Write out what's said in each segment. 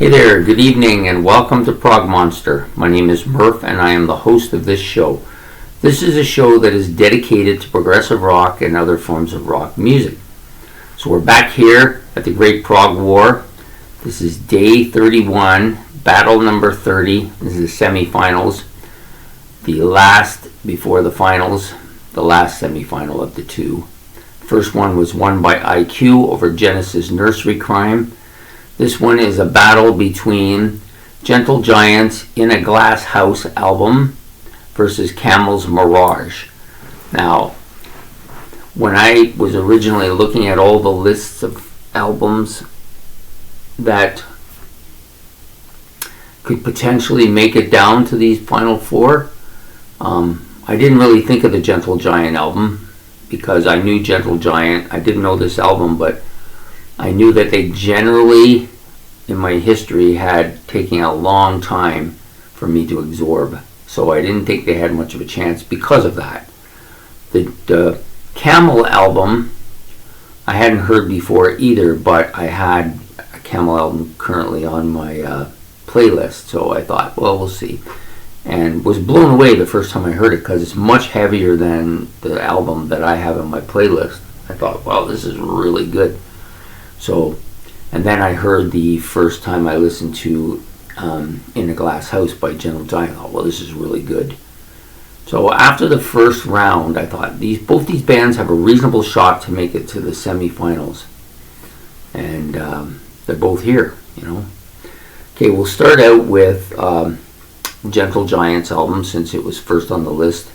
Hey there, good evening and welcome to Prog Monster. My name is Murph and I am the host of this show. This is a show that is dedicated to progressive rock and other forms of rock music. So we're back here at the Great Prog War. This is day 31, battle number 30. This is the semifinals. The last before the finals, the last semifinal of the two. First one was won by IQ over Genesis Nursery Crime. This one is a battle between Gentle Giant's In a Glass House album versus Camel's Mirage. Now, when I was originally looking at all the lists of albums that could potentially make it down to these final four, I didn't really think of the Gentle Giant album because I knew Gentle Giant. I didn't know this album, but I knew that they generally, in my history, had taken a long time for me to absorb. So I didn't think they had much of a chance because of that. The Camel album, I hadn't heard before either, but I had a Camel album currently on my playlist. So I thought, well, we'll see. And was blown away the first time I heard it because it's much heavier than the album that I have on my playlist. I thought, wow, this is really good. So, and then I heard the first time I listened to In a Glass House by Gentle Giant. I thought, well, this is really good. So after the first round, I thought both these bands have a reasonable shot to make it to the semifinals, and they're both here. Okay, we'll start out with Gentle Giant's album since it was first on the list.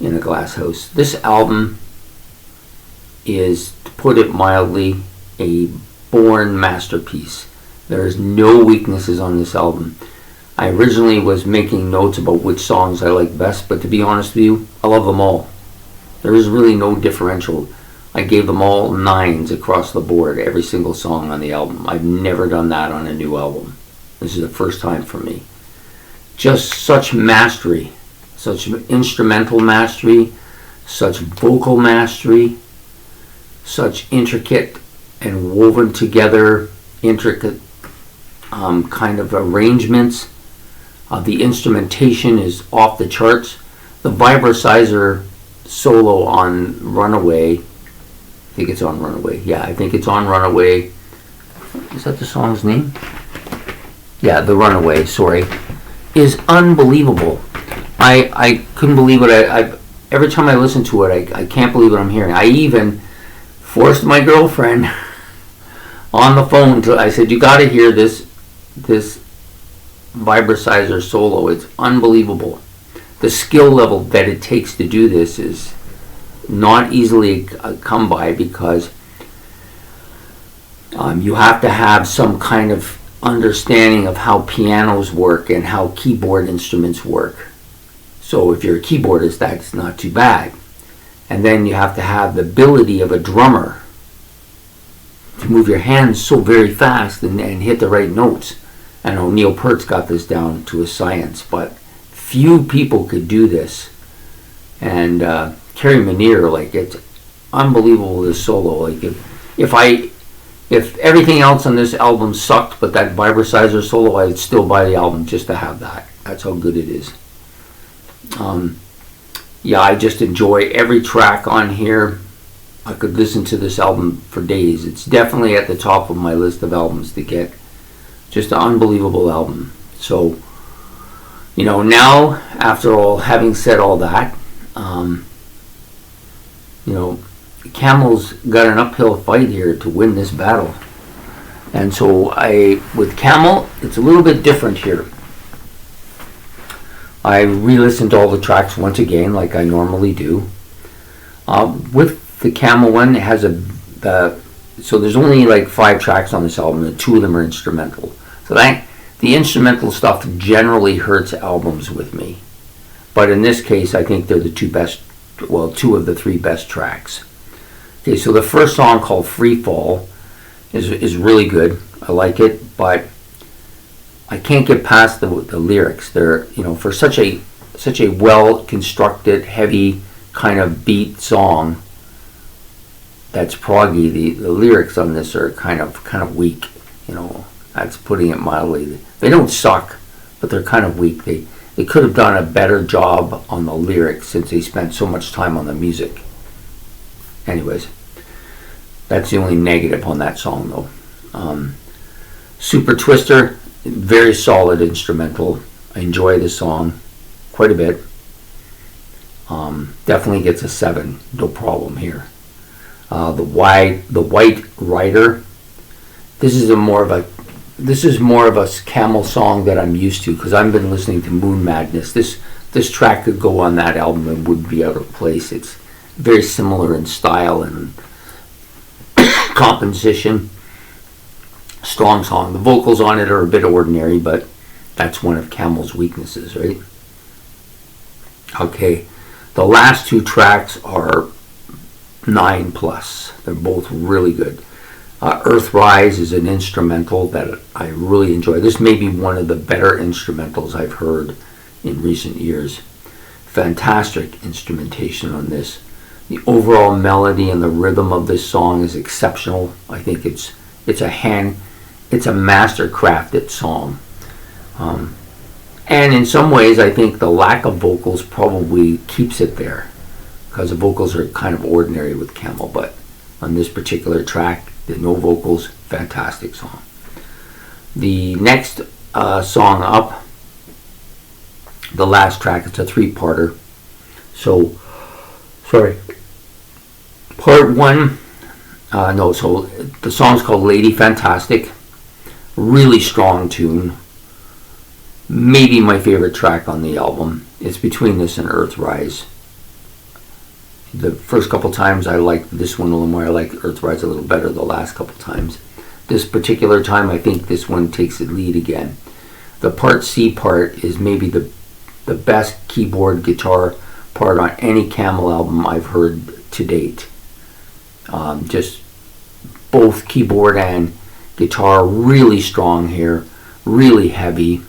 In a Glass House. This album is, to put it mildly, a born masterpiece. There's no weaknesses on this album. I originally was making notes about which songs I like best, but to be honest with you, I love them all. There is really no differential. I gave them all 9s across the board, every single song on the album. I've never done that on a new album. This is the first time for me. Just such mastery, such instrumental mastery, such vocal mastery, such intricate and woven together, intricate kind of arrangements. The instrumentation is off the charts. The vibrasizer solo on Runaway, I think it's on Runaway. Yeah, I think it's on Runaway. Is that the song's name? Yeah, the Runaway, sorry. Is unbelievable. I couldn't believe it. Every time I listen to it, I can't believe what I'm hearing. I even forced my girlfriend on the phone I said, you got to hear this vibrasizer solo. It's unbelievable. The skill level that it takes to do this is not easily come by because you have to have some kind of understanding of how pianos work and how keyboard instruments work. So if you're a keyboardist, that's not too bad. And then you have to have the ability of a drummer to move your hands so very fast and hit the right notes. I know Neil Peart's got this down to a science, but few people could do this. And Kerry Minier, it's unbelievable, this solo. If everything else on this album sucked, but that vibrasizer solo, I'd still buy the album just to have that. That's how good it is. Yeah, I just enjoy every track on here. I could listen to this album for days. It's definitely at the top of my list of albums to get. Just an unbelievable album. So, now, after all, having said all that, Camel's got an uphill fight here to win this battle. And so with Camel, it's a little bit different here. I re-listened to all the tracks once again, like I normally do. With the Camel one, it has so there's only 5 tracks on this album, and 2 of them are instrumental. So the instrumental stuff generally hurts albums with me. But in this case, I think they're the 2 of the 3 best tracks. Okay, so the first song, called Free Fall, is really good. I like it, but I can't get past the lyrics. They're, for such a well constructed, heavy kind of beat song that's proggy, the lyrics on this are kind of weak. That's putting it mildly. They don't suck, but they're kind of weak. They could have done a better job on the lyrics since they spent so much time on the music. Anyways, that's the only negative on that song, though. Super Twister, very solid instrumental. I enjoy the song quite a bit. Definitely gets a 7, no problem here. The White Rider. This is more of a Camel song that I'm used to because I've been listening to Moon Madness. This track could go on that album and wouldn't be out of place. It's very similar in style and composition. Strong song. The vocals on it are a bit ordinary, but that's one of Camel's weaknesses, right? Okay, the last 2 tracks are 9+. They're both really good. Earthrise is an instrumental that I really enjoy. This may be one of the better instrumentals I've heard in recent years. Fantastic instrumentation on this. The overall melody and the rhythm of this song is exceptional. I think it's a master-crafted song. And in some ways, I think the lack of vocals probably keeps it there, because the vocals are kind of ordinary with Camel, but on this particular track, the no vocals, fantastic song. The next song up, the last track, it's a 3-parter. So, sorry. Part 1, so the song's called Lady Fantastic. Really strong tune. Maybe my favorite track on the album. It's between this and Earthrise. The first couple times I liked this one a little more. I like Earthrise a little better the last couple times. This particular time, I think this one takes the lead again. The Part C part is maybe the best keyboard guitar part on any Camel album I've heard to date. Just both keyboard and guitar really strong here, really heavy,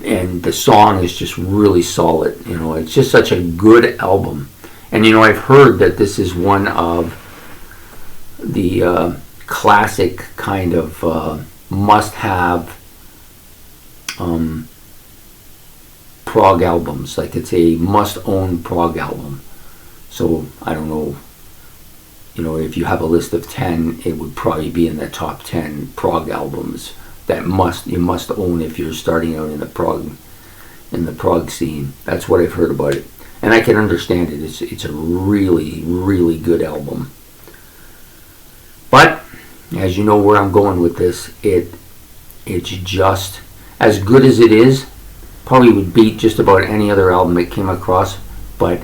and the song is just really solid. It's just such a good album. And I've heard that this is one of the classic kind of must-have prog albums. Like, it's a must-own prog album. So I don't know, if you have a list of 10, it would probably be in the top 10 prog albums that you must own if you're starting out in the prog scene. That's what I've heard about it, and I can understand it. It's a really, really good album. But as you know where I'm going with this, it's just as good as it is. Probably would beat just about any other album it came across, but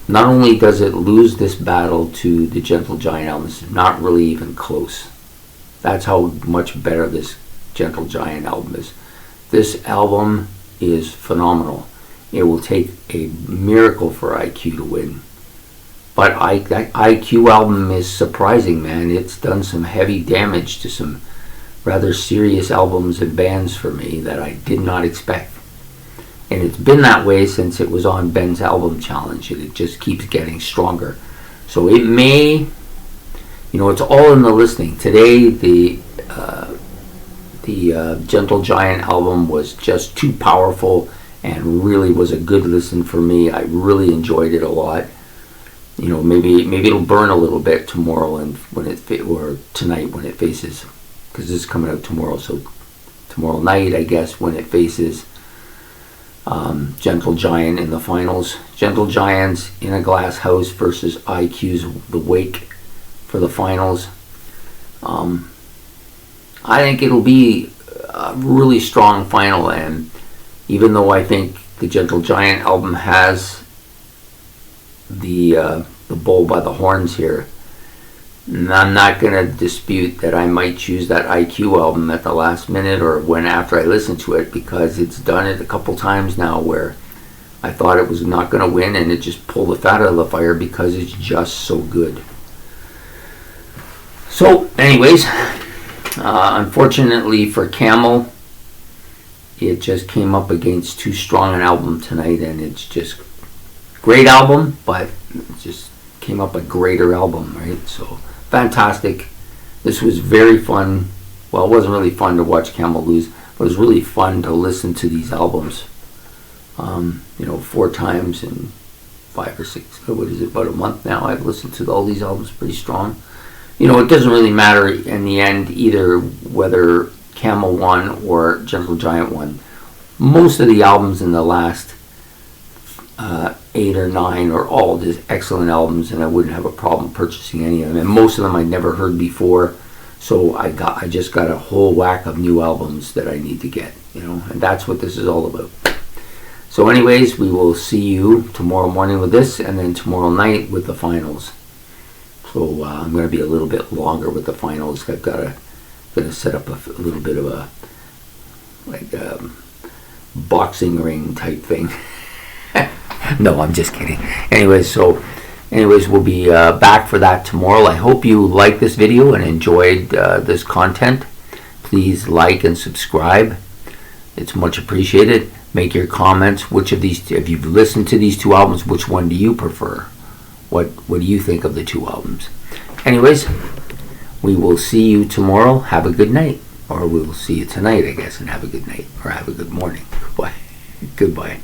not only does it lose this battle to the Gentle Giant album, it's not really even close. That's how much better this Gentle Giant album is. This album is phenomenal. It will take a miracle for IQ to win. But that IQ album is surprising, man. It's done some heavy damage to some rather serious albums and bands for me that I did not expect. And it's been that way since it was on Ben's album challenge, and it just keeps getting stronger. So it may, it's all in the listening. Today, the Gentle Giant album was just too powerful and really was a good listen for me. I really enjoyed it a lot. Maybe it'll burn a little bit tomorrow or tonight when it faces, because this is coming out tomorrow. So tomorrow night, I guess, when it faces Gentle Giant in the finals. Gentle Giant's In a Glass House versus IQ's The Wake for the finals. I think it'll be a really strong final, and even though I think the Gentle Giant album has the bull by the horns here, I'm not going to dispute that I might choose that IQ album at the last minute or when after I listen to it, because it's done it a couple times now where I thought it was not going to win and it just pulled the fat out of the fire because it's just so good. So anyways, unfortunately for Camel, it just came up against too strong an album tonight, and it's just great album, but it just came up a greater album, right? So fantastic. This was very fun well, it wasn't really fun to watch Camel lose, but it was really fun to listen to these albums. 4 times in 5 or 6, what is it, about a month now, I've listened to all these albums pretty strong. It doesn't really matter in the end either whether Camel won or Gentle Giant won. Most of the albums in the last 8 or 9 are all just excellent albums, and I wouldn't have a problem purchasing any of them. And most of them I'd never heard before, so I just got a whole whack of new albums that I need to get, and that's what this is all about. So anyways, we will see you tomorrow morning with this, and then tomorrow night with the finals. So I'm going to be a little bit longer with the finals. I've got to set up a little bit of a boxing ring type thing. No, I'm just kidding. Anyways, we'll be back for that tomorrow. I hope you liked this video and enjoyed this content. Please like and subscribe. It's much appreciated. Make your comments. Which of these, if you've listened to these 2 albums, which one do you prefer? What do you think of the 2 albums? Anyways, we will see you tomorrow. Have a good night. Or we'll see you tonight, I guess, and have a good night. Or have a good morning. Goodbye. Goodbye.